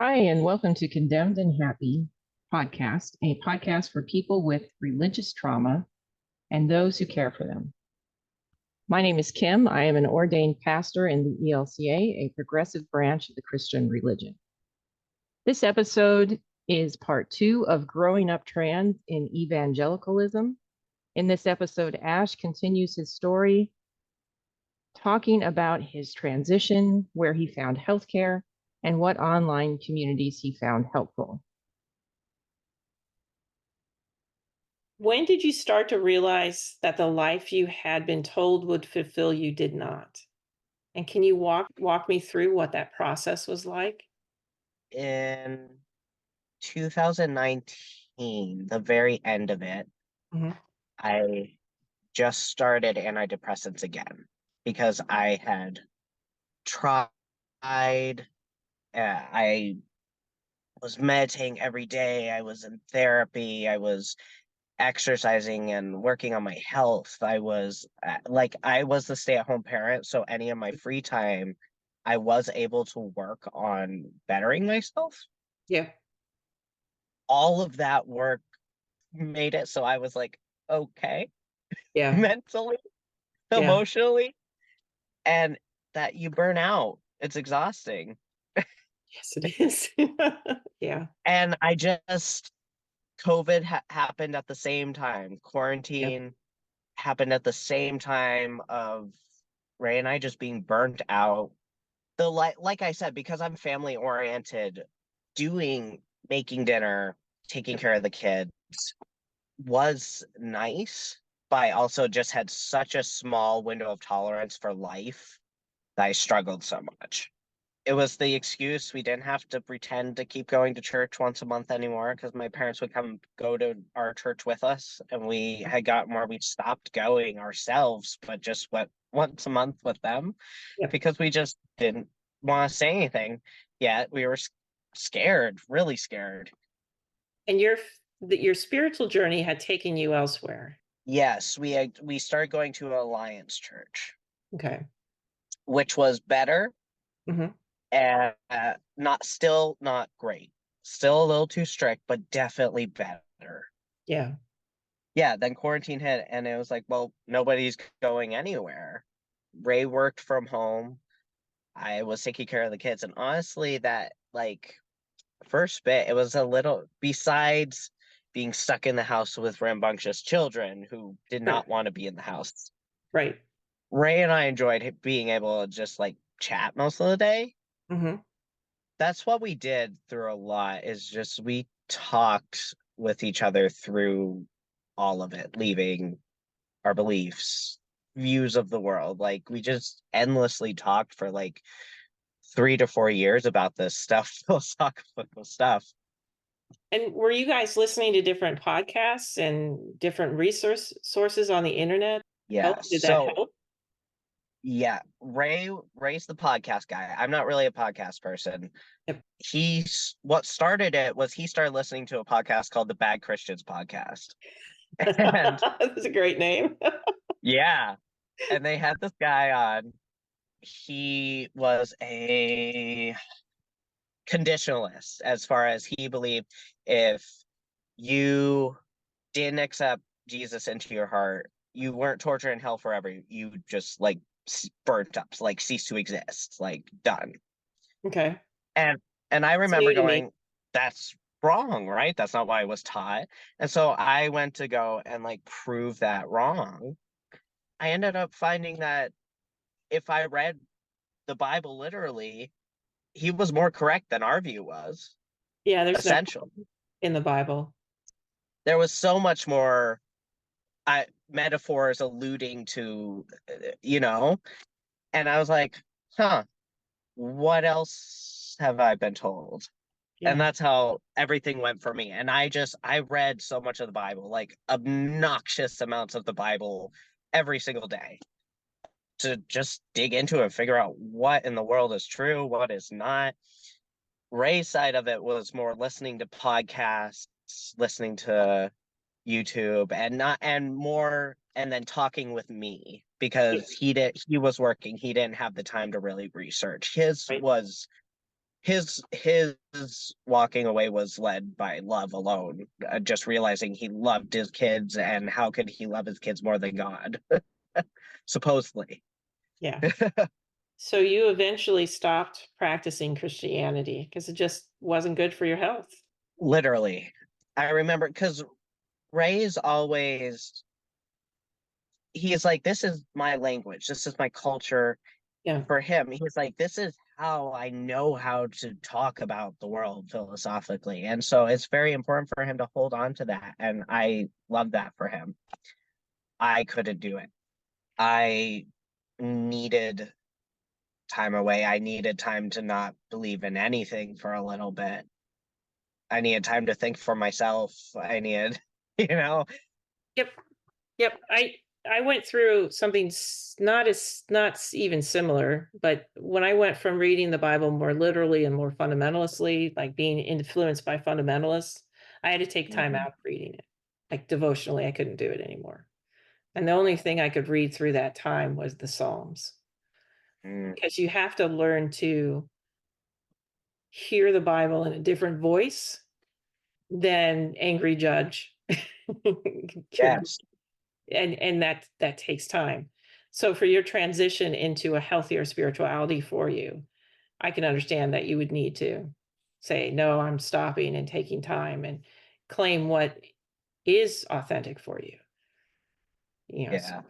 Hi, and welcome to Condemned and Happy podcast, a podcast for people with religious trauma and those who care for them. My name is Kim. I am an ordained pastor in the ELCA, a progressive branch of the Christian religion. This episode is part 2 of Growing Up Trans in Evangelicalism. In this episode, Ash continues his story, talking about his transition, where he found healthcare, and what online communities he found helpful. When did you start to realize that the life you had been told would fulfill you did not? And can you walk me through what that process was like? In 2019, the very end of it, Mhm. I just started antidepressants again because I had tried, I was meditating every day, I was in therapy, I was exercising and working on my health. I was I was the stay-at-home parent, so any of my free time, I was able to work on bettering myself. Yeah. All of that work made it so I was like, okay, Yeah. mentally, Yeah. emotionally, and that you burn out. It's exhausting. Yes, it is. Yeah. And I just, COVID happened at the same time. Yeah. Quarantine happened at the same time of Ray and I just being burnt out. Like I said, because I'm family oriented, making dinner, taking care of the kids was nice, but I also just had such a small window of tolerance for life that I struggled so much. It was the excuse we didn't have to pretend to keep going to church once a month anymore because my parents would come go to our church with us, and we had gotten where we stopped going ourselves, but just went once a month with them Yep. because we just didn't want to say anything yet. We were scared, really scared. And your spiritual journey had taken you elsewhere. Yes, we started going to an Alliance church, Okay. which was better Hmm. and not great. Still a little too strict, but definitely better. Yeah. Yeah, then quarantine hit and it was like, well, nobody's going anywhere. Ray worked from home. I was taking care of the kids. And honestly, that first bit, it was a little, besides being stuck in the house with rambunctious children who did Right. not want to be in the house. Right. Ray and I enjoyed being able to just chat most of the day. Hmm. That's what we did through a lot, is just we talked with each other through all of it, leaving our beliefs, views of the world. Like we just endlessly talked for 3 to 4 years about this stuff, philosophical stuff. And were you guys listening to different podcasts and different resource sources on the internet? Yeah. Did that So help? yeah, Ray's the podcast guy. I'm not really a podcast person. Yep. What started it was he started listening to a podcast called the Bad Christians Podcast. And That's a great name. yeah, and they had this guy on. He was a conditionalist, as far as he believed if you didn't accept Jesus into your heart, you weren't tortured in hell forever. You just burnt up, cease to exist, done. Okay. And I It's remember new to me. going, that's wrong, right? That's not what I was taught. And so I went to go and prove that wrong. I ended up finding that if I read the Bible literally, he was more correct than our view was, Yeah, there's no essentially. in the Bible. There was so much more metaphors alluding to, and I was like, huh, what else have I been told? And Yeah. that's how everything went for me. And I read so much of the Bible, obnoxious amounts of the Bible every single day, to just dig into it and figure out what in the world is true, what is not. Ray's side of it was more listening to podcasts, listening to YouTube, and then talking with me because Yeah. he was working. He didn't have the time to really research. His Right. was his walking away was led by love alone, just realizing he loved his kids, and how could he love his kids more than God? Supposedly. Yeah. So you eventually stopped practicing Christianity because it just wasn't good for your health. Literally. I remember because Ray's always, he's like, this is my language, this is my culture. Yeah. For him, he's like, this is how I know how to talk about the world philosophically. And so it's very important for him to hold on to that. And I love that for him. I couldn't do it. I needed time away. I needed time to not believe in anything for a little bit. I needed time to think for myself. I needed, you know, Yep. Yep. I went through something not even similar, but when I went from reading the Bible more literally and more fundamentalistically, like being influenced by fundamentalists, I had to take time out of reading it. Like devotionally, I couldn't do it anymore. And the only thing I could read through that time was the Psalms. Because you have to learn to hear the Bible in a different voice than angry judge. yes, And that takes time. So for your transition into a healthier spirituality for you, I can understand that you would need to say, no, I'm stopping and taking time and claim what is authentic for you. You know, so yeah,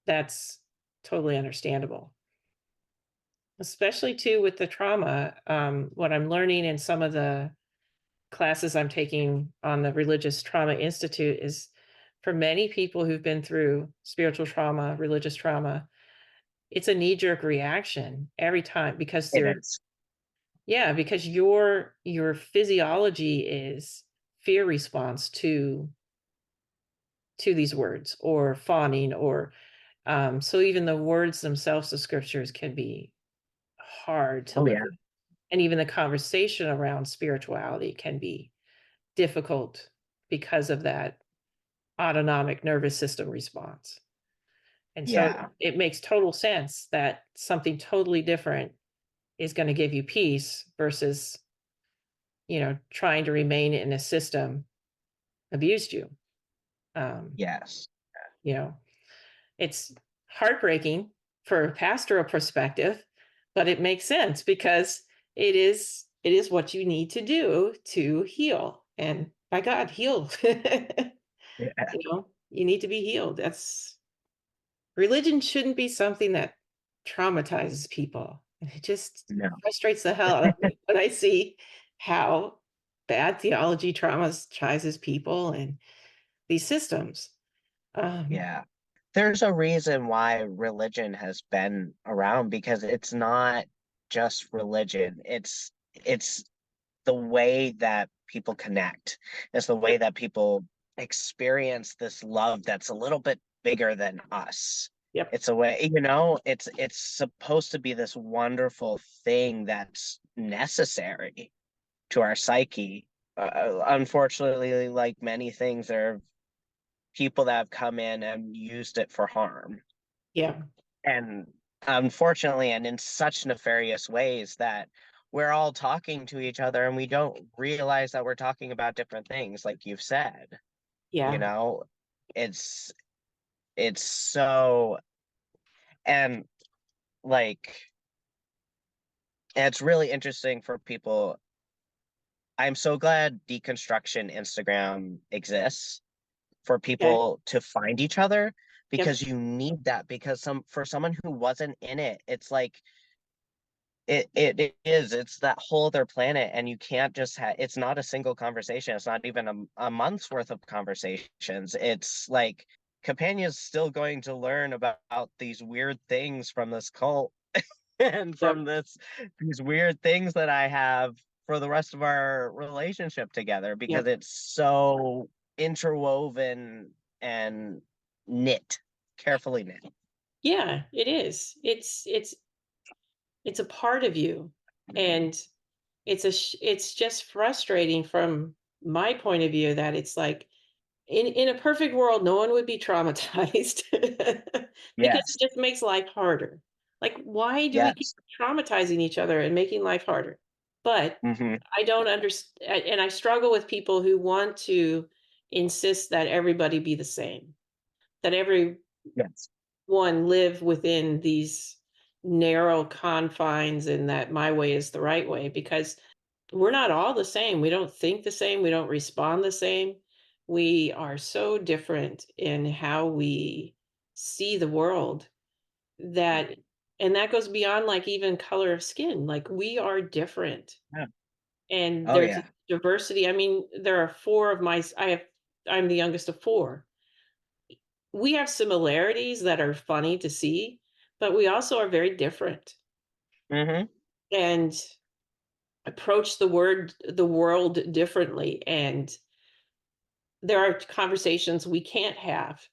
that's totally understandable. Especially too with the trauma. What I'm learning in some of the classes I'm taking on the Religious Trauma Institute is for many people who've been through spiritual trauma, religious trauma, it's a knee-jerk reaction every time because it they're, is. yeah, because your physiology is fear response to these words or fawning or so even the words themselves, the scriptures can be hard to Oh, live yeah. with. And even the conversation around spirituality can be difficult because of that autonomic nervous system response. And so Yeah. it makes total sense that something totally different is going to give you peace versus, trying to remain in a system abused you. Yes. You know, it's heartbreaking for a pastoral perspective, but it makes sense because it is what you need to do to heal. And by God, heal. Yeah. You need to be healed. Religion shouldn't be something that traumatizes people. It just No. frustrates the hell out of me when I see how bad theology traumatizes people and these systems. Yeah. There's a reason why religion has been around, because it's not just religion. It's the way that people connect. It's the way Yep. that people experience this love that's a little bit bigger than us. Yep. It's a way, it's supposed to be this wonderful thing that's necessary to our psyche. Unfortunately, like many things, there are people that have come in and used it for harm. Yeah. And unfortunately, and in such nefarious ways, that we're all talking to each other and we don't realize that we're talking about different things, like you've said. You Yeah. know, it's so, and like, it's really interesting for people. I'm so glad deconstruction Instagram exists for Okay. people to find each other, Yep. because you need that, because for someone who wasn't in it, it's like it's that whole other planet, and you can't just have, it's not a single conversation, it's not even a month's worth of conversations. It's like Companion's still going to learn about these weird things from this cult and Yep. from these weird things that I have for the rest of our relationship together, because Yep. it's so interwoven and knit, carefully knit. Yeah, it is. It's a part of you, and it's just frustrating from my point of view that it's like in a perfect world, no one would be traumatized because it Yes, just makes life harder. Like, why do we keep yes, traumatizing each other and making life harder? But Hmm. I don't understand, and I struggle with people who want to insist that everybody be the same, that everyone Yes. live within these narrow confines and that my way is the right way, because we're not all the same. We don't think the same. We don't respond the same. We are so different in how we see the world that, and that goes beyond like even color of skin. Like we are different, Yeah. and Oh there's yeah. diversity. I mean, there are four of my, I'm the youngest of four. We have similarities that are funny to see, but we also are very different Hmm. and approach the world differently. And there are conversations we can't have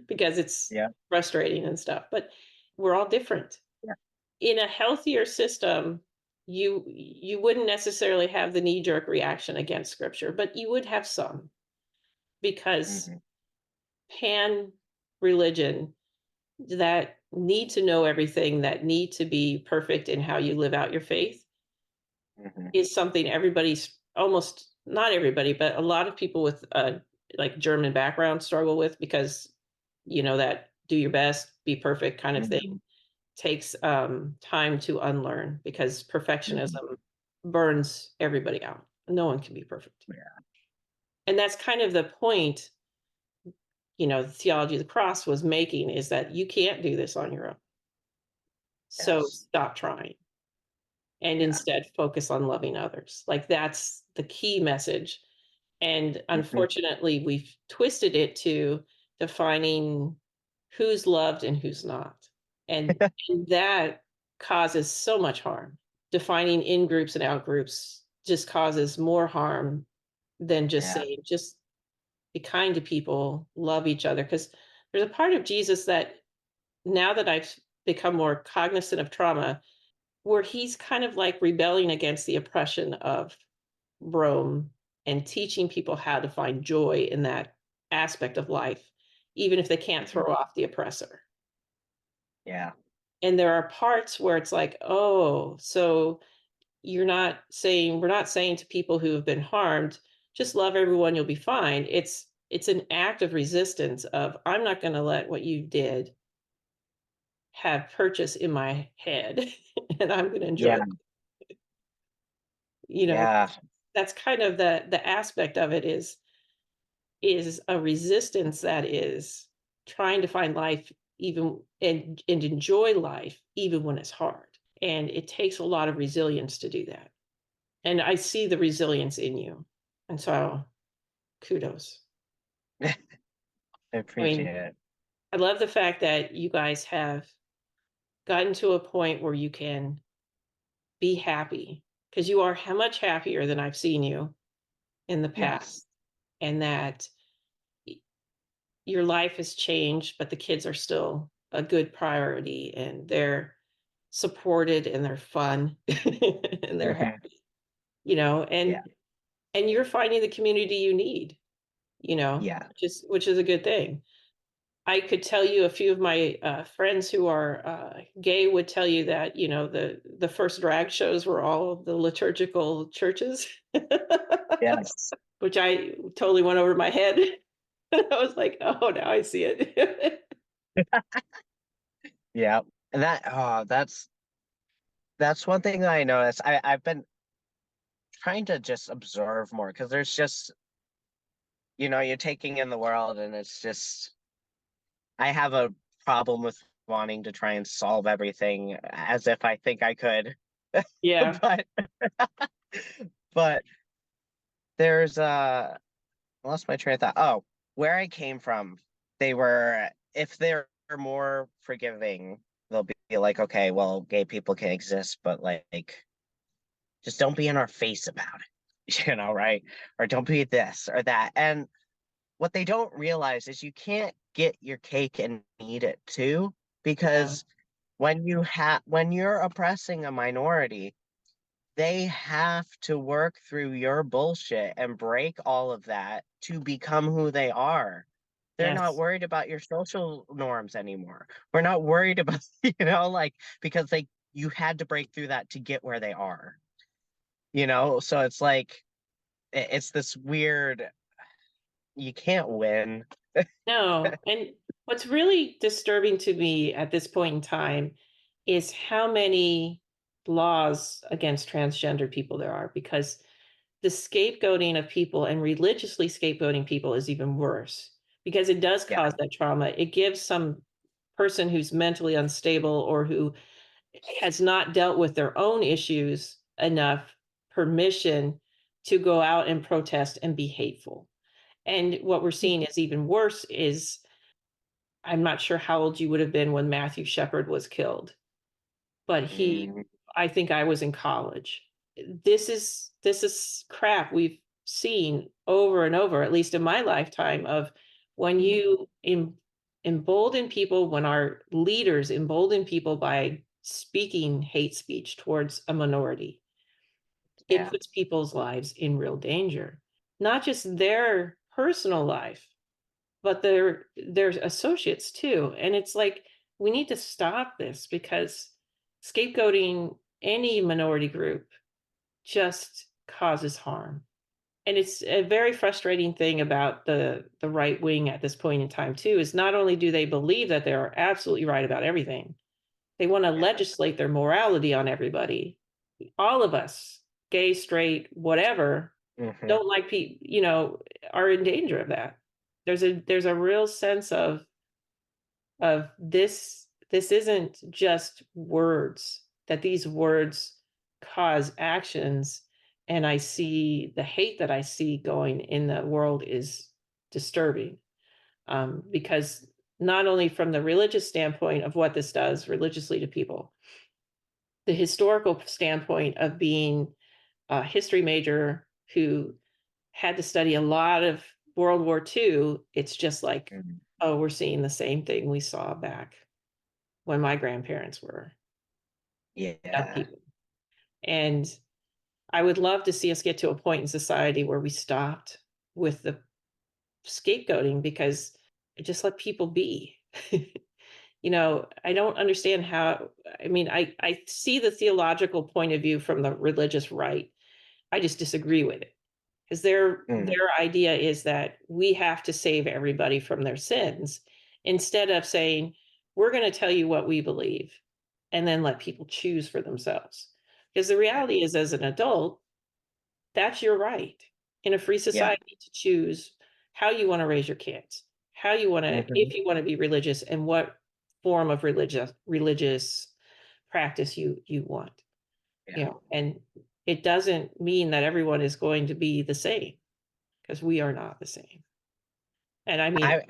because it's Yeah. frustrating and stuff, but we're all different. Yeah. In a healthier system, you wouldn't necessarily have the knee jerk reaction against scripture, but you would have some, because Hmm. pan religion that need to know everything, that need to be perfect in how you live out your faith, Hmm. is something everybody's, almost not everybody, but a lot of people with like German background struggle with, because that do your best, be perfect kind of Hmm. thing takes time to unlearn, because Hmm. perfectionism burns everybody out. No one can be perfect. Yeah. And that's kind of the point, the theology of the cross was making, is that you can't do this on your own. So Yes. stop trying and Yeah. instead focus on loving others. Like that's the key message. And Hmm. unfortunately, we've twisted it to defining who's loved and who's not. And that causes so much harm. Defining in groups and out groups just causes more harm than just Yeah. saying, just be kind to people, love each other. Because there's a part of Jesus that, now that I've become more cognizant of trauma, where he's kind of like rebelling against the oppression of Rome and teaching people how to find joy in that aspect of life, even if they can't Hmm. throw off the oppressor. Yeah. And there are parts where it's like, oh, so we're not saying to people who have been harmed, just love everyone, you'll be fine. It's an act of resistance of, I'm not going to let what you did have purchase in my head and I'm going to enjoy Yeah. it. You know, Yeah. that's kind of the aspect of it, is a resistance that is trying to find life, even and enjoy life even when it's hard. And it takes a lot of resilience to do that. And I see the resilience in you. And so kudos. I I appreciate mean, it. I love the fact that you guys have gotten to a point where you can be happy, because you are much happier than I've seen you in the Yes. past. And that your life has changed, but the kids are still a good priority, and they're supported and they're fun and they're Hmm. happy, you know, Yeah. and you're finding the community you need, Yeah. which is a good thing. I could tell you a few of my friends who are gay would tell you that, the first drag shows were all the liturgical churches, Yes. which I totally went over my head. I was like, oh, now I see it. Yeah. And that's one thing that I noticed. I've been trying to just observe more, because there's just, you're taking in the world, and it's just, I have a problem with wanting to try and solve everything as if I think I could. Yeah. But but there's I lost my train of thought. Oh, where I came from, if they're more forgiving, they'll be like, okay, well, gay people can exist, but like just don't be in our face about it, right? Or don't be this or that. And what they don't realize is you can't get your cake and eat it too, Yeah. because when you're oppressing a minority, they have to work through your bullshit and break all of that to become who they are. They're not Yes. worried about your social norms anymore. We're not worried about, like, because you had to break through that to get where they are. You know, so it's like it's this weird, you can't win. No. And what's really disturbing to me at this point in time is how many laws against transgender people there are, because the scapegoating of people and religiously scapegoating people is even worse, because it does Yeah. cause that trauma. It gives some person who's mentally unstable or who has not dealt with their own issues enough permission to go out and protest and be hateful. And what we're seeing is even worse is, I'm not sure how old you would have been when Matthew Shepard was killed, but Mm, I think I was in college. This is crap we've seen over and over, at least in my lifetime, of when you embolden people, when our leaders embolden people by speaking hate speech towards a minority, it yeah. puts people's lives in real danger. Not just their personal life, but their associates too. And it's like, we need to stop this, because scapegoating any minority group just causes harm. And it's a very frustrating thing about the right wing at this point in time too, is not only do they believe that they're absolutely right about everything, they want to legislate their morality on everybody. All of us, gay, straight, whatever, Hmm. don't like people, are in danger of that. There's a real sense of this isn't just words, that these words cause actions. And I see the hate that I see going in the world is disturbing, because not only from the religious standpoint of what this does religiously to people, the historical standpoint of being a history major who had to study a lot of World War II, it's just like, oh, we're seeing the same thing we saw back when my grandparents were young Yeah. people. And I would love to see us get to a point in society where we stopped with the scapegoating, because just let people be. I don't understand how, I mean, I see the theological point of view from the religious right. I just disagree with it, because their Mm, their idea is that we have to save everybody from their sins, instead of saying, we're going to tell you what we believe and then let people choose for themselves. Because the yeah. reality is, as an adult, that's your right in a free Yeah. society to choose how you want to raise your kids, how you want to, Hmm. if you want to be religious, and what form of religious practice you want. Yeah. And it doesn't mean that everyone is going to be the same, because we are not the same. And I mean, I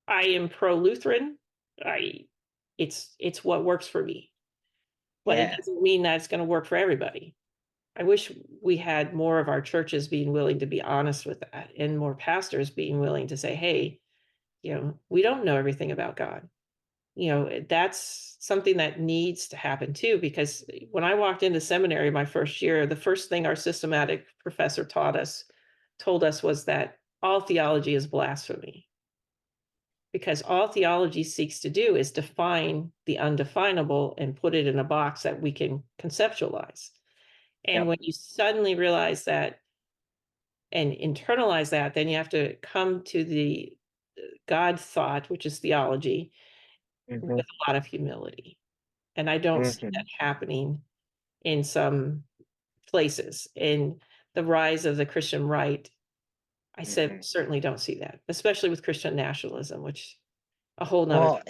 I am pro-Lutheran. I it's what works for me, but it yeah. doesn't mean that it's going to work for everybody. I wish we had more of our churches being willing to be honest with that, and more pastors being willing to say, hey, we don't know everything about God. That's something that needs to happen too, because when I walked into seminary my first year, the first thing our systematic professor told us was that all theology is blasphemy, because all theology seeks to do is define the undefinable and put it in a box that we can conceptualize. And Yep. when you suddenly realize that and internalize that, then you have to come to the God thought, which is theology, Hmm. with a lot of humility. And I don't see that Hmm. happening in some places. In the rise of the Christian right, I said Hmm. certainly don't see that, especially with Christian nationalism, which a whole nother. Well,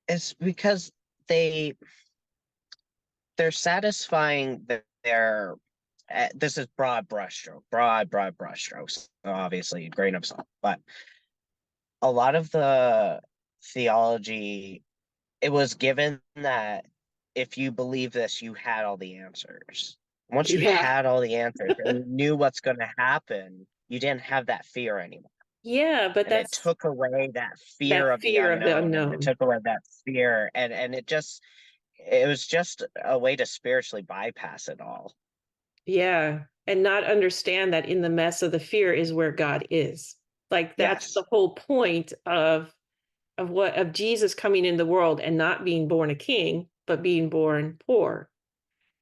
it's because they they're satisfying their this is broad brushstrokes, so obviously grain of salt, but a lot of the theology, it was given that if you believe this, you had all the answers. Once you Yeah. had all the answers and you knew what's going to happen, you didn't have that fear anymore. Yeah, but And it that's took away that fear that of the fear of the unknown, and it unknown. took away that fear, and it was just a way to spiritually bypass it all. Yeah. And not understand that in the mess of the fear is where God is. Like, that's Yes. the whole point of of Jesus coming in the world and not being born a king, but being born poor.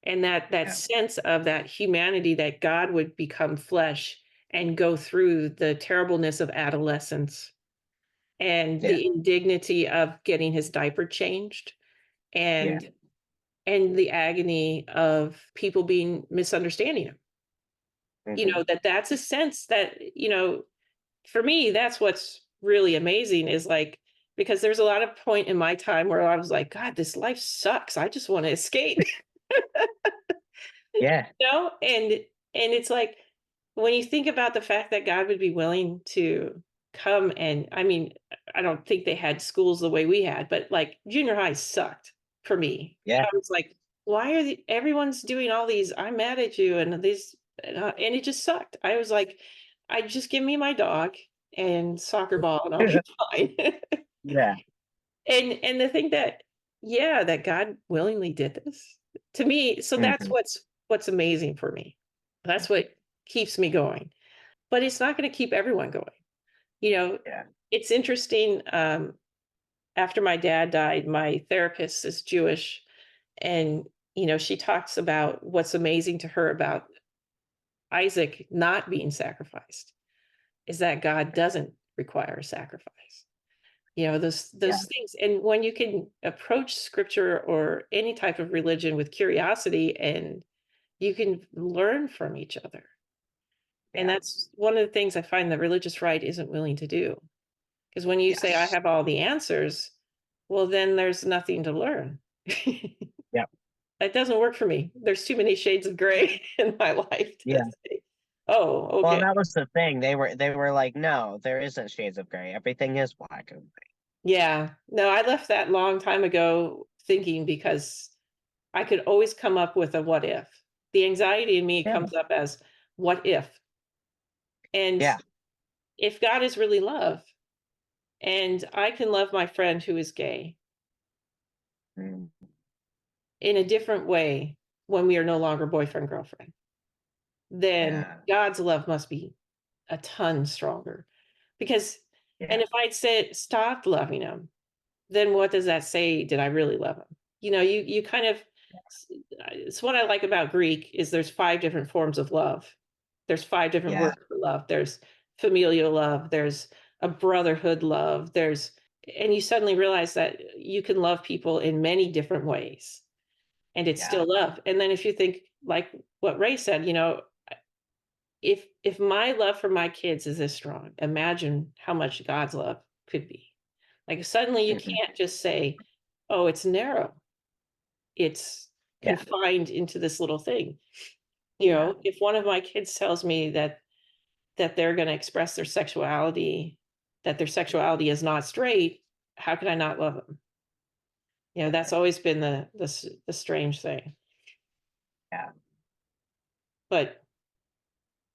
And that Yeah. sense of that humanity, that God would become flesh and go through the terribleness of adolescence and Yeah. the indignity of getting his diaper changed Yeah. and the agony of people being misunderstanding him. You Mhm. know, that's a sense that, you know, for me, that's what's really amazing is like, because there's a lot of point in my time where I was like, God, this life sucks. I just want to escape. Yeah. know and it's like when you think about the fact that God would be willing to come, and I mean, I don't think they had schools the way we had, but like junior high sucked for me. Yeah. I was like, why are everyone's doing all these I'm mad at you and these and it just sucked. I was like, I just give me my dog and soccer ball and I'll be fine. Yeah. And the thing that, yeah, that God willingly did this to me. So that's Mhm. what's amazing for me. That's what keeps me going. But it's not going to keep everyone going. You know, Yeah. it's interesting. After my dad died, my therapist is Jewish, and you know, she talks about what's amazing to her about Isaac not being sacrificed is that God doesn't require a sacrifice. You know, Yeah. those things. And when you can approach scripture or any type of religion with curiosity, and you can learn from each other. And Yeah. that's one of the things I find the religious right isn't willing to do. Because when you say I Yes. have all the answers, well, then there's nothing to learn. Yep. That doesn't work for me. There's too many shades of gray in my life to Yeah. say, oh, Well, okay. that was the thing. They were like, no, there isn't shades of gray. Everything is black and white. Yeah. No, I left that long time ago thinking because I could always come up with a what if. The anxiety in me Yeah. comes up as what if? And Yeah. if God is really love and I can love my friend who is gay Mm. in a different way when we are no longer boyfriend girlfriend, then Yeah. God's love must be a ton stronger. Because and Yeah. if I'd said stopped loving him, then what does that say? Did I really love him? You know, you kind of it's what I like about Greek is there's 5 different forms of love. There's 5 different Yeah. words for love. There's familial love, there's a brotherhood love, there's and you suddenly realize that you can love people in many different ways and it's Yeah. still love. And then if you think like what Ray said, you know, if my love for my kids is this strong, imagine how much God's love could be. Like suddenly you Mhm. can't just say, "Oh, it's narrow. It's Yeah. confined into this little thing." You Yeah. know, if one of my kids tells me that they're going to express their sexuality, that their sexuality is not straight, how can I not love them? You know, that's always been the strange thing. Yeah. But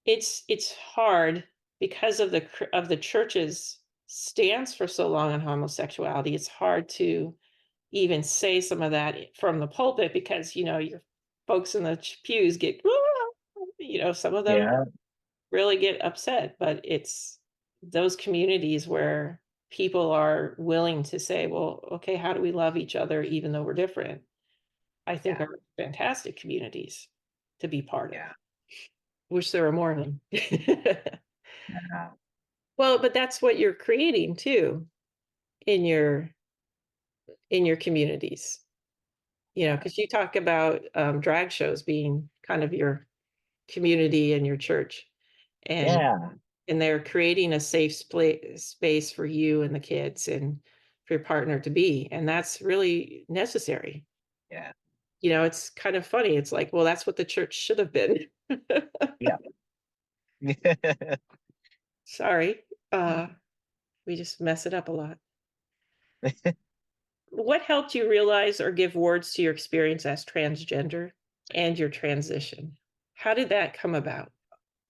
it's hard because of the church's stance for so long on homosexuality. It's hard to even say some of that from the pulpit because you know your folks in the pews get you know some of them Yeah. really get upset, but it's those communities where people are willing to say, well, okay, how do we love each other even though we're different? I think Yeah. are fantastic communities to be part of. Yeah. Wish there were more of them. Yeah. Well, but that's what you're creating too in your communities. You know, because you talk about drag shows being kind of your community and your church, and Yeah. and they're creating a safe space for you and the kids and for your partner to be, and that's really necessary. Yeah. You know, it's kind of funny. It's like, well, that's what the church should have been. Yeah. Sorry, we just mess it up a lot. What helped you realize or give words to your experience as transgender and your transition? How did that come about?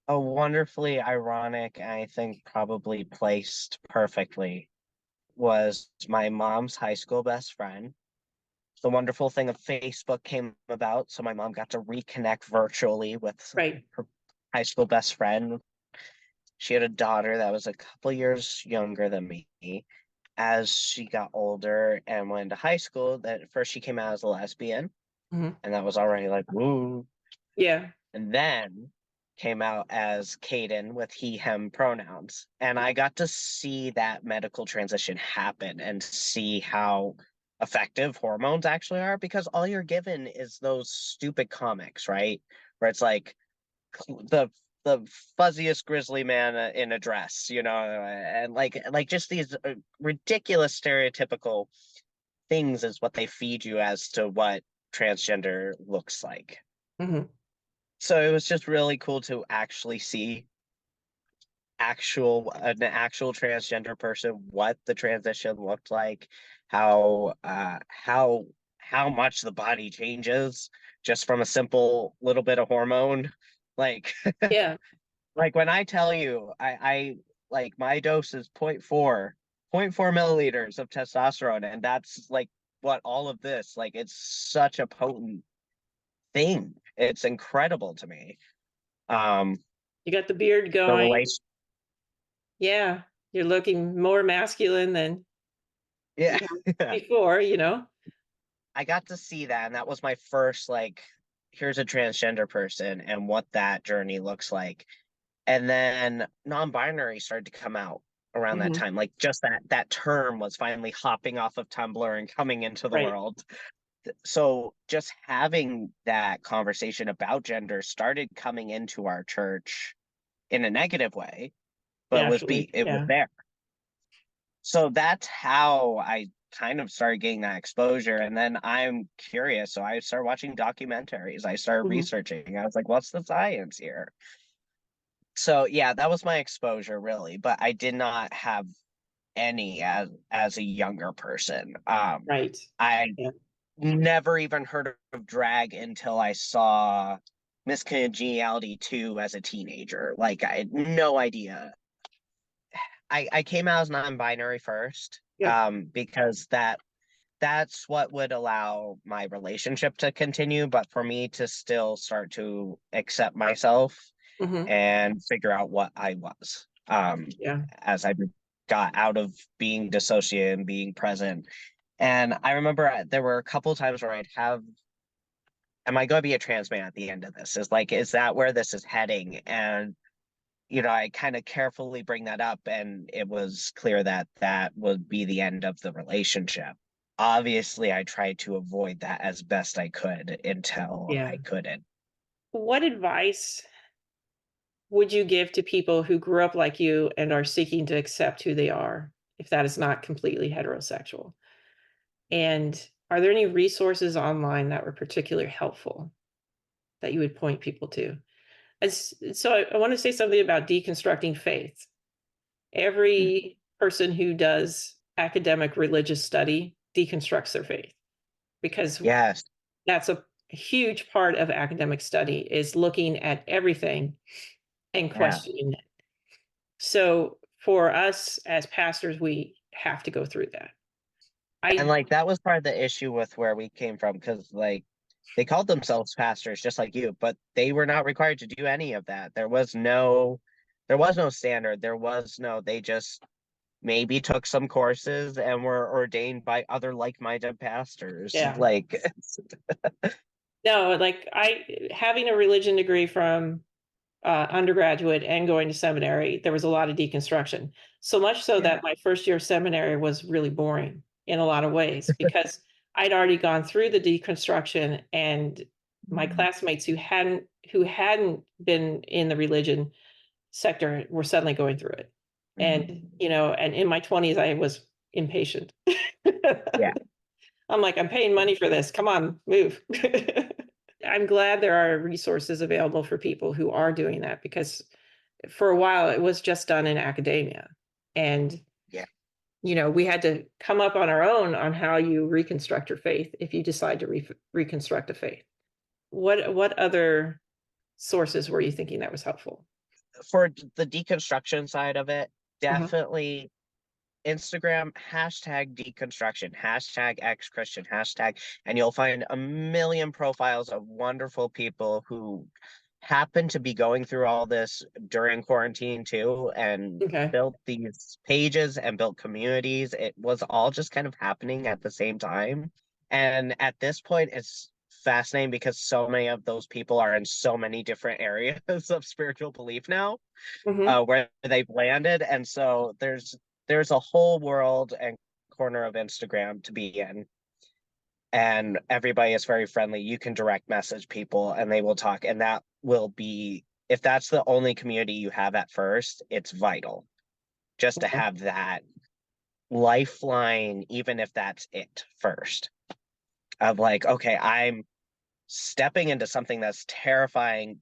A wonderfully ironic, and I think probably placed perfectly, was my mom's high school best friend. The wonderful thing of Facebook came about, so my mom got to reconnect virtually with Right. her high school best friend. She had a daughter that was a couple years younger than me. as she got older and went to high school, that at first she came out as a lesbian, Mhm. and that was already like, woo. Yeah. And then came out as Caden with he, him pronouns. And I got to see that medical transition happen and see how effective hormones actually are, because all you're given is those stupid comics, right? Where it's like the fuzziest grizzly man in a dress, and like just these ridiculous stereotypical things is what they feed you as to what transgender looks like. Mhm. So it was just really cool to actually see an actual transgender person, what the transition looked like, how much the body changes just from a simple little bit of hormone. Like Yeah. like when I tell you I like my dose is point four milliliters of testosterone, and that's like what all of this, like it's such a potent thing. It's incredible to me. Um You got the beard the going. relation Yeah. You're looking more masculine than yeah. before, you know? I got to see that, and that was my first like, here's a transgender person and what that journey looks like. And then non-binary started to come out around that Mhm. time. Like just that term was finally hopping off of Tumblr and coming into the Right. world. So just having that conversation about gender started coming into our church in a negative way, but Naturally. it was Yeah. there. So that's how I kind of started getting that exposure. And then I'm curious. So I started watching documentaries. I started Mhm. researching. I was like, what's the science here? So yeah, that was my exposure really, but I did not have any as a younger person. Right. I Yeah. never even heard of drag until I saw Miss Congeniality 2 as a teenager. Like I had no idea. I came out as non-binary first, Yeah. because that's what would allow my relationship to continue, but for me to still start to accept myself Mhm. and figure out what I was, Yeah. as I got out of being dissociated and being present. And I remember there were a couple of times where I'd have, am I going to be a trans man at the end of this? Is that where this is heading? And I kind of carefully bring that up, and it was clear that that would be the end of the relationship. Obviously, I tried to avoid that as best I could until Yeah. I couldn't. What advice would you give to people who grew up like you and are seeking to accept who they are, if that is not completely heterosexual? And are there any resources online that were particularly helpful that you would point people to? So I want to say something about deconstructing faith. Mm. Every person who does academic religious study deconstructs their faith, because Yes. that's a huge part of academic study, is looking at everything and Yeah. questioning it. So for us as pastors, we have to go through that. And I like that was part of the issue with where we came from, because like they called themselves pastors just like you, but they were not required to do any of that. There was no standard. They just maybe took some courses and were ordained by other like-minded pastors. Yeah. Like, No, like having a religion degree from undergraduate and going to seminary, there was a lot of deconstruction. So much so yeah. that my first year of seminary was really boring in a lot of ways, because I'd already gone through the deconstruction, and my classmates who hadn't been in the religion sector were suddenly going through it. And and in my 20s I was impatient. Yeah. I'm like, I'm paying money for this. Come on, move. I'm glad there are resources available for people who are doing that, because for a while it was just done in academia. And, Yeah. we had to come up on our own on how you reconstruct your faith if you decide to reconstruct a faith. What other sources were you thinking that was helpful? For the deconstruction side of it, Mhm. definitely Instagram, hashtag deconstruction, hashtag ex Christian, hashtag, and you'll find a million profiles of wonderful people who happened to be going through all this during quarantine too, and Okay. built these pages and built communities. It was all just kind of happening at the same time. And at this point, it's fascinating because so many of those people are in so many different areas of spiritual belief now, Hmm. where they've landed. And so there's a whole world and corner of Instagram to be in, and everybody is very friendly. You can direct message people and they will talk. And that will be, if that's the only community you have at first, it's vital just to Okay. have that lifeline, even if that's it first. Of like, okay, I'm stepping into something that's terrifying,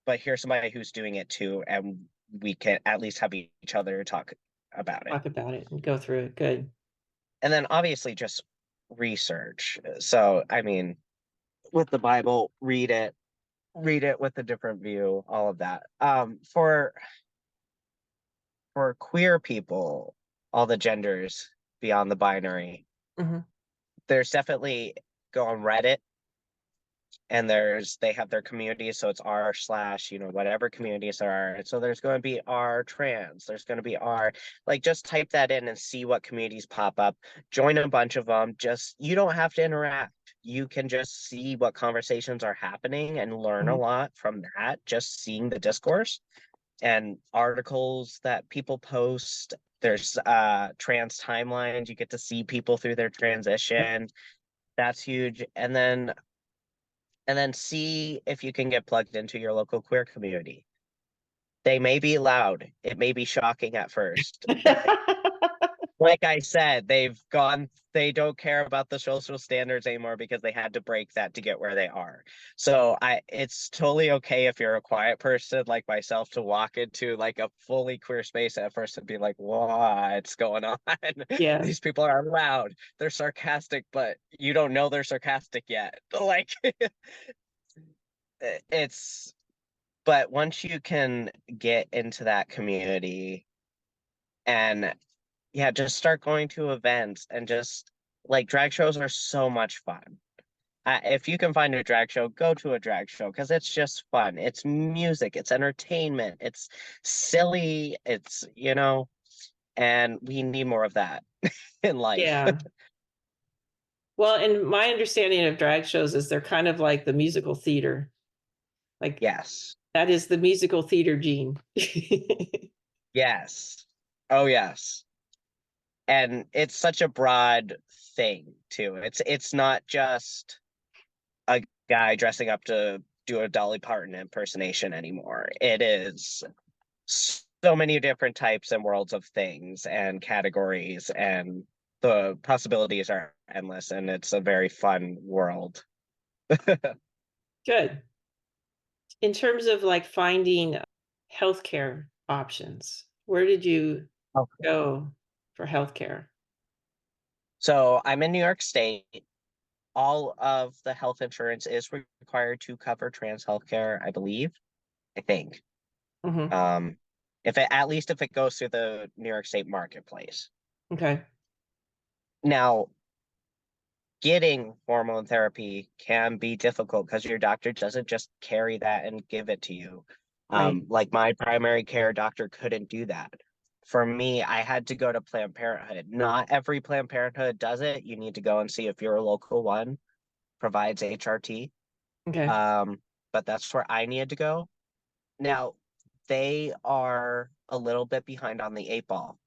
but here's somebody who's doing it too, and we can at least have each other talk about it. Talk about it and go through it. Good. And then obviously just research. So, I mean, with the Bible, read it with a different view, all of that. For queer people, all the genders beyond the binary, Hmm. there's definitely go on Reddit, and they have their communities, so it's r slash, whatever communities there are. So there's going to be r trans, there's going to be r, like, just type that in and see what communities pop up. Join a bunch of them. Just, you don't have to interact. You can just see what conversations are happening and learn a Hmm. lot from that, just seeing the discourse and articles that people post. There's trans timelines. You get to see people through their transition. That's huge. And then see if you can get plugged into your local queer community. They may be loud. It may be shocking at first. Like I said, they don't care about the social standards anymore because they had to break that to get where they are. So it's totally okay if you're a quiet person like myself to walk into like a fully queer space at first and be like, what's going on? Yeah. These people are loud. They're sarcastic, but you don't know they're sarcastic yet. Like, it's, but once you can get into that community and, yeah, just start going to events, and just, like, drag shows are so much fun. If you can find a drag show, go to a drag show because it's just fun. It's music, it's entertainment, it's silly, and we need more of that in life. Yeah. Well, and my understanding of drag shows is they're kind of like the musical theater. Like Yes. that is the musical theater gene. Yes. Oh, yes. And it's such a broad thing too. It's not just a guy dressing up to do a Dolly Parton impersonation anymore. It is so many different types and worlds of things and categories, and the possibilities are endless, and it's a very fun world. Good. In terms of like finding healthcare options, where did you Okay. go for healthcare? So I'm in New York State. All of the health insurance is required to cover trans healthcare, I believe. I think. Hmm. Um, if it, at least if it goes through the New York State marketplace. Okay. Now, getting hormone therapy can be difficult because your doctor doesn't just carry that and give it to you. Right. Like, my primary care doctor couldn't do that. For me, I had to go to Planned Parenthood. Not every Planned Parenthood does it. You need to go and see if your local one provides HRT. Okay. But that's where I needed to go. Now, they are a little bit behind on the 8 ball,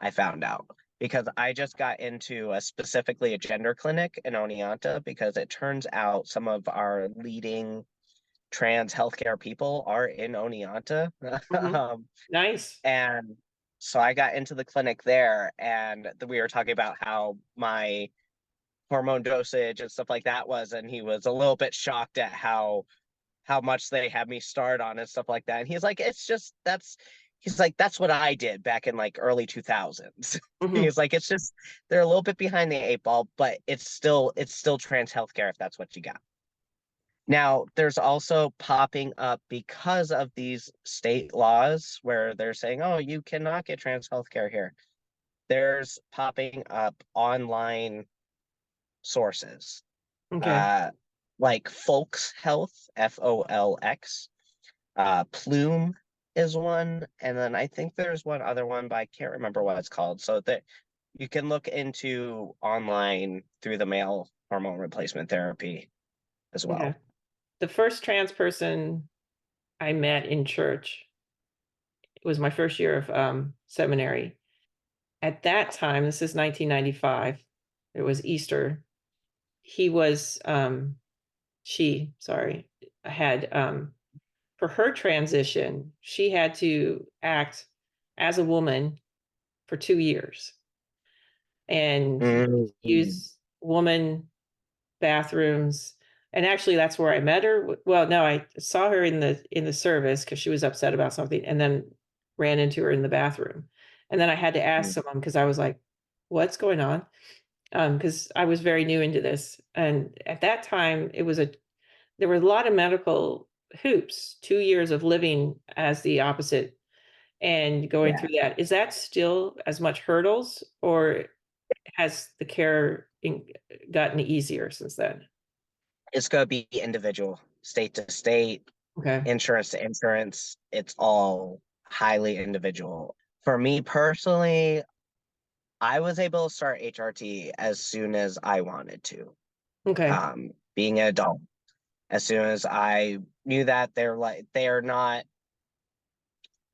I found out, because I just got into specifically a gender clinic in Oneonta, because it turns out some of our leading trans healthcare people are in Oneonta. Hmm. um, Nice. and so I got into the clinic there, and we were talking about how my hormone dosage and stuff like that was, and he was a little bit shocked at how much they had me start on and stuff like that. And he's like, he's like, that's what I did back in like early 2000s. Hmm. He's like, it's just, they're a little bit behind the 8 ball, but it's still trans healthcare if that's what you got. Now, there's also popping up, because of these state laws where they're saying, oh, you cannot get trans healthcare here. There's popping up online sources, Okay. uh, like Folks Health, FOLX. Plume is one, and then I think there's one other one, but I can't remember what it's called. So that you can look into online through the male hormone replacement therapy as well. Okay. The first trans person I met in church, it was my first year of seminary. At that time, this is 1995, it was Easter. He was, sorry, had, for her transition, she had to act as a woman for 2 years and Mm. use woman bathrooms. And actually, that's where I met her. Well, no, I saw her in the service because she was upset about something, and then ran into her in the bathroom. And then I had to ask someone because I was like, "What's going on?" Because I was very new into this, and at that time, there were a lot of medical hoops. 2 years of living as the opposite and going Yeah, through that. Is that still as much hurdles, or has the care gotten easier since then? it's going to be individual, state to state, Okay. insurance to insurance. It's all highly individual. For me personally, I was able to start HRT as soon as I wanted to. Okay. Being an adult, as soon as I knew that they're not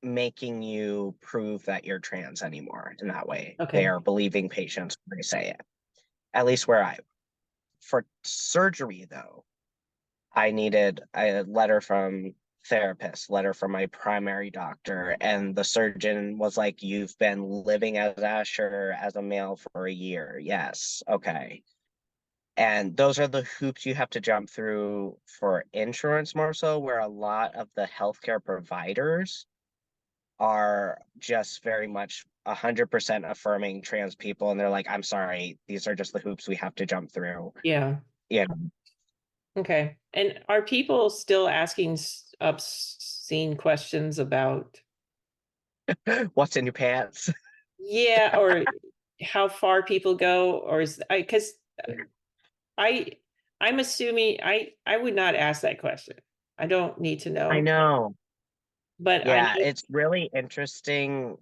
making you prove that you're trans anymore in that way. They Okay. are believing patients when they say it. At least where I for surgery though, I needed a letter from therapist, letter from my primary doctor, and the surgeon was like, "You've been living as Asher as a male for a year." Yes, okay. And those are the hoops you have to jump through for insurance more so, where a lot of the healthcare providers are just very much 100% affirming trans people, and they're like, "I'm sorry, these are just the hoops we have to jump through." Yeah. Yeah. Okay. And are people still asking obscene questions about, What's in your pants? yeah, or how far people go, or is I because I I'm assuming I would not ask that question. I don't need to I know, know. but I Yeah, know. it's really interesting.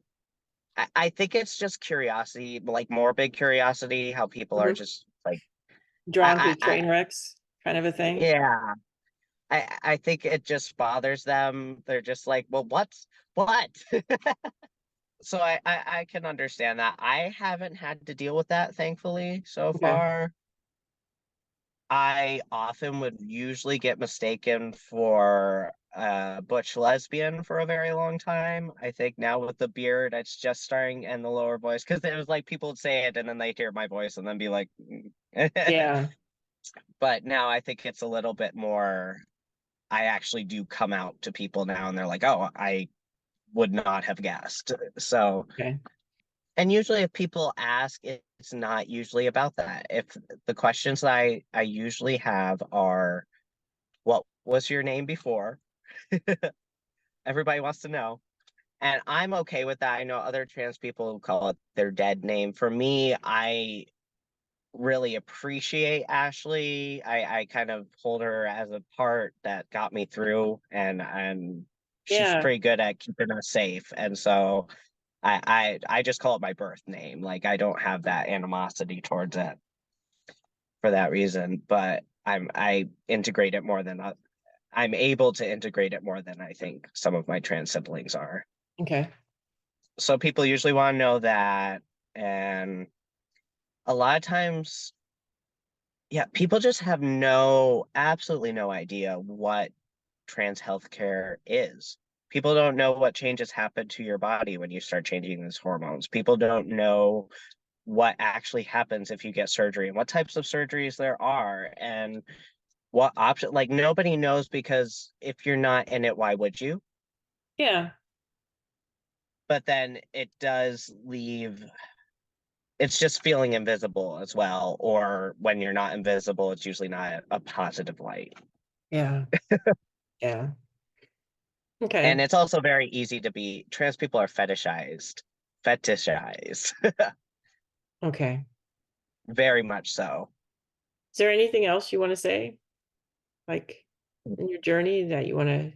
I think it's just curiosity, like morbid curiosity, how people are Mhm. just like, Drawn to I train wrecks kind of a thing. yeah, I think it just bothers them. They're just like, well, what? So I can understand that. I haven't had to deal with that, thankfully, so Okay. far. I often would usually get mistaken for a butch lesbian for a very long time. I think now with the beard, it's just starting and the lower voice because it was like people would say it and then they'd hear my voice and then be like, Yeah. but now I think it's a little bit more. I actually do come out to people now and they're like, oh, I would not have guessed. So, Okay. and usually if people ask, it's not usually about that. If the questions I usually have are, what was your name before? Everybody wants to know. And I'm okay with that. I know other trans people call it their dead name. For me, I really appreciate Ashley. I kind of hold her as a part that got me through, and she's Yeah. pretty good at keeping us safe. And so I just call it my birth name. Like I don't have that animosity towards it for that reason. But I integrate it more than I'm able to integrate it more than I think some of my trans siblings are. Okay. So people usually want to know that. And a lot of times, yeah, people just have absolutely no idea what trans healthcare is. People don't know what changes happen to your body when you start changing these hormones. People don't know what actually happens if you get surgery and what types of surgeries there are and what option. Like nobody knows because if you're not in it, why would you? Yeah. But then it does leave, it's just feeling invisible as well. Or when you're not invisible, it's usually not a positive light. Yeah. Yeah. And Okay. it's also very easy to be, trans people are fetishized, Okay. very much so. Is there anything else you want to say, like in your journey that you want to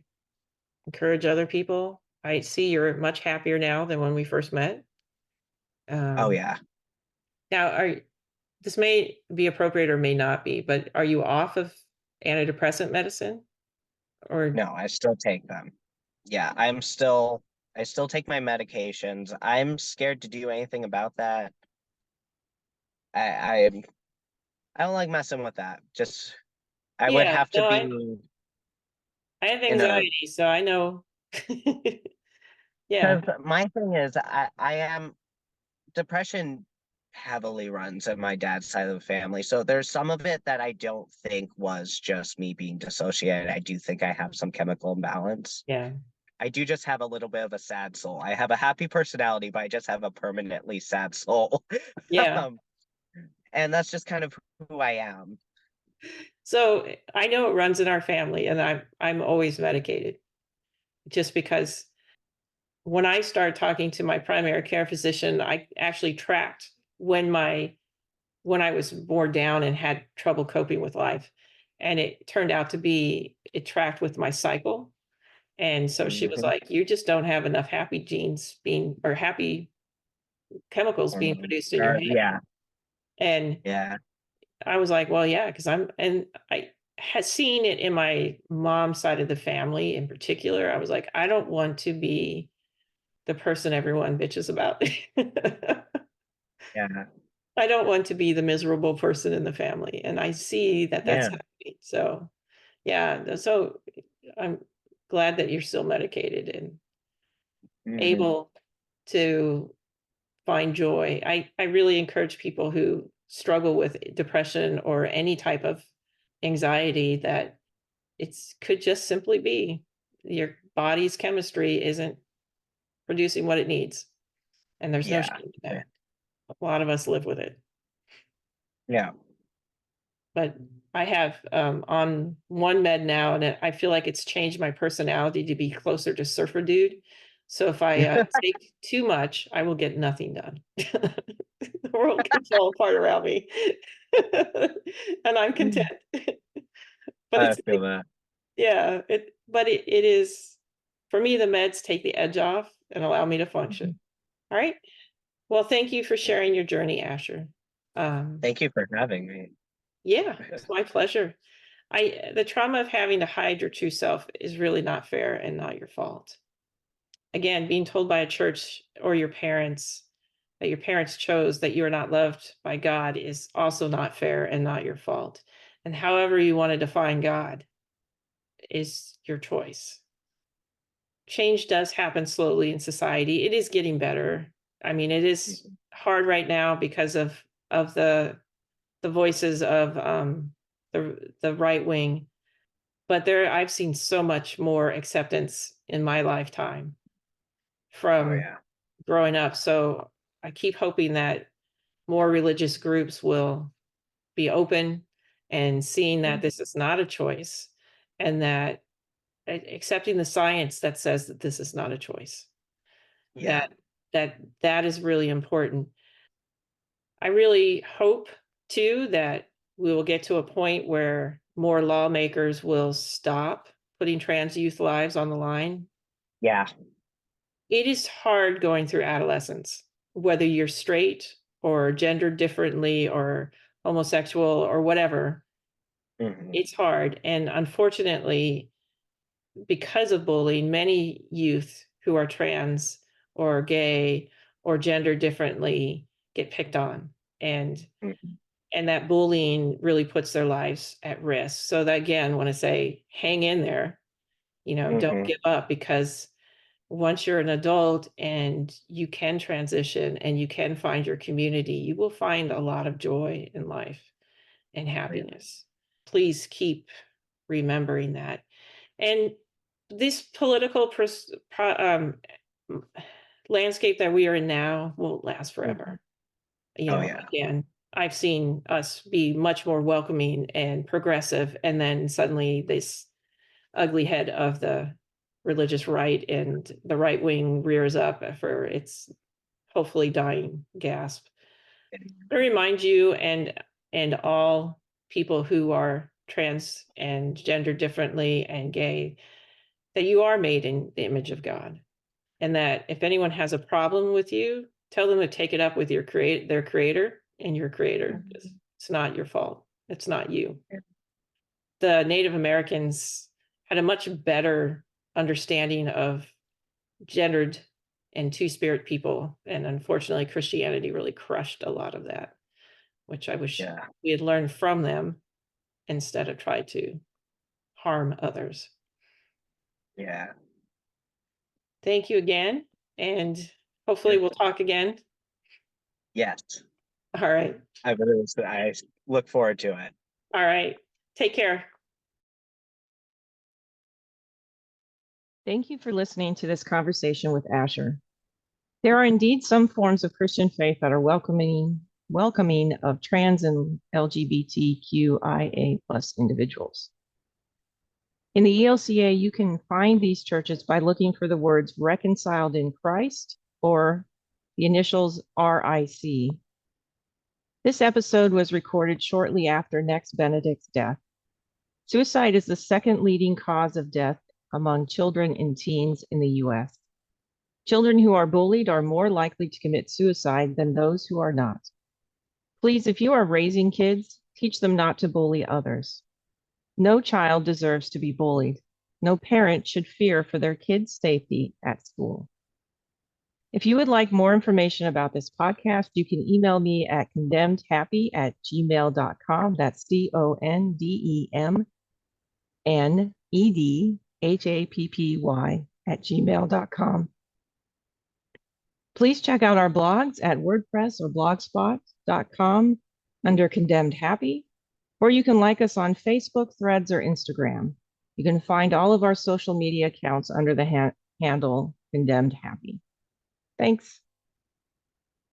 encourage other people. I see you're much happier now than when we first met. Oh yeah. Now, this may be appropriate or may not be, but are you off of antidepressant medicine? Or No, I still take them. Yeah, I still take my medications. I'm scared to do anything about that. I I don't like messing with that. Just I would yeah, have to no, be I have in a anxiety, so I know. Yeah, because my thing is I am depression heavily runs at my dad's side of the family. So there's some of it that I don't think was just me being dissociated. I do think I have some chemical imbalance. yeah, I do just have a little bit of a sad soul. I have a happy personality, but I just have a permanently sad soul. yeah. um, and that's just kind of who I am. So I know it runs in our family, and I'm always medicated just because when I started talking to my primary care physician, I actually tracked when I was more down and had trouble coping with life. And it turned out to be it tracked with my cycle. And so she was Mhm. like, you just don't have enough happy genes being or happy chemicals being produced in your head. Yeah, And yeah, I was like, well, yeah, because I had seen it in my mom's side of the family in particular. I was like, I don't want to be the person everyone bitches about. yeah, I don't want to be the miserable person in the family. And I see that that's yeah. happening. So, yeah. So I'm glad that you're still medicated and Hmm. able to find joy. I really encourage people who struggle with depression or any type of anxiety that it's could just simply be your body's chemistry isn't producing what it needs. And there's no Yeah, shame in that. A lot of us live with it. yeah. But I have on one med now, and I feel like it's changed my personality to be closer to surfer dude. So if I take too much, I will get nothing done. The world can fall apart around me, and I'm content. But I it's feel like, that. yeah, it is for me. The meds take the edge off and allow me to function. All right. Well, thank you for sharing your journey, Asher. Um, Thank you for having me. yeah, it's my pleasure. The trauma of having to hide your true self is really not fair and not your fault. Again, being told by a church or your parents that your parents chose that you are not loved by God is also not fair and not your fault. And however you want to define God is your choice. Change does happen slowly in society. It is getting better. I mean, it is hard right now because of the voices of the right wing. But I've seen so much more acceptance in my lifetime Oh from yeah. growing up. So I keep hoping that more religious groups will be open and seeing that this is not a choice and that accepting the science that says that this is not a choice. Yeah. That is really important. I really hope too that we will get to a point where more lawmakers will stop putting trans youth lives on the line. Yeah. It is hard going through adolescence, whether you're straight or gendered differently or homosexual or whatever. Hmm. It's hard. And unfortunately, because of bullying, many youth who are trans or gay or gender differently get picked on. Hmm. And that bullying really puts their lives at risk. So that again, when I say hang in there, don't Hmm. give up because once you're an adult and you can transition and you can find your community, you will find a lot of joy in life and Oh, yeah. happiness. Please keep remembering that. And this political landscape that we are in now won't last Mhm. forever. Oh yeah. Again, I've seen us be much more welcoming and progressive, and then suddenly this ugly head of the religious right and the right wing rears up for its hopefully dying gasp. I remind you and all people who are trans and gender differently and gay that you are made in the image of God. And that if anyone has a problem with you, tell them to take it up with their creator and your creator. It's not your fault. It's not you. The Native Americans had a much better understanding of gendered and two-spirit people. And unfortunately, Christianity really crushed a lot of that, which I wish we had learned from them instead of try to harm others. Yeah. Thank you again. And hopefully we'll talk again. Yes. All right. I look forward to it. All right. Take care. Thank you for listening to this conversation with Asher. There are indeed some forms of Christian faith that are welcoming of trans and LGBTQIA plus individuals. In the ELCA, you can find these churches by looking for the words reconciled in Christ or the initials RIC. This episode was recorded shortly after Next Benedict's death. Suicide is the second leading cause of death among children and teens in the US. Children who are bullied are more likely to commit suicide than those who are not. Please, if you are raising kids, teach them not to bully others. No child deserves to be bullied. No parent should fear for their kid's safety at school. If you would like more information about this podcast, you can email me at condemnedhappy@gmail.com. That's CONDEMNEDHAPPY@gmail.com. Please check out our blogs at WordPress or blogspot.com under Condemned Happy, or you can like us on Facebook, Threads, or Instagram. You can find all of our social media accounts under the handle Condemned Happy. Thanks.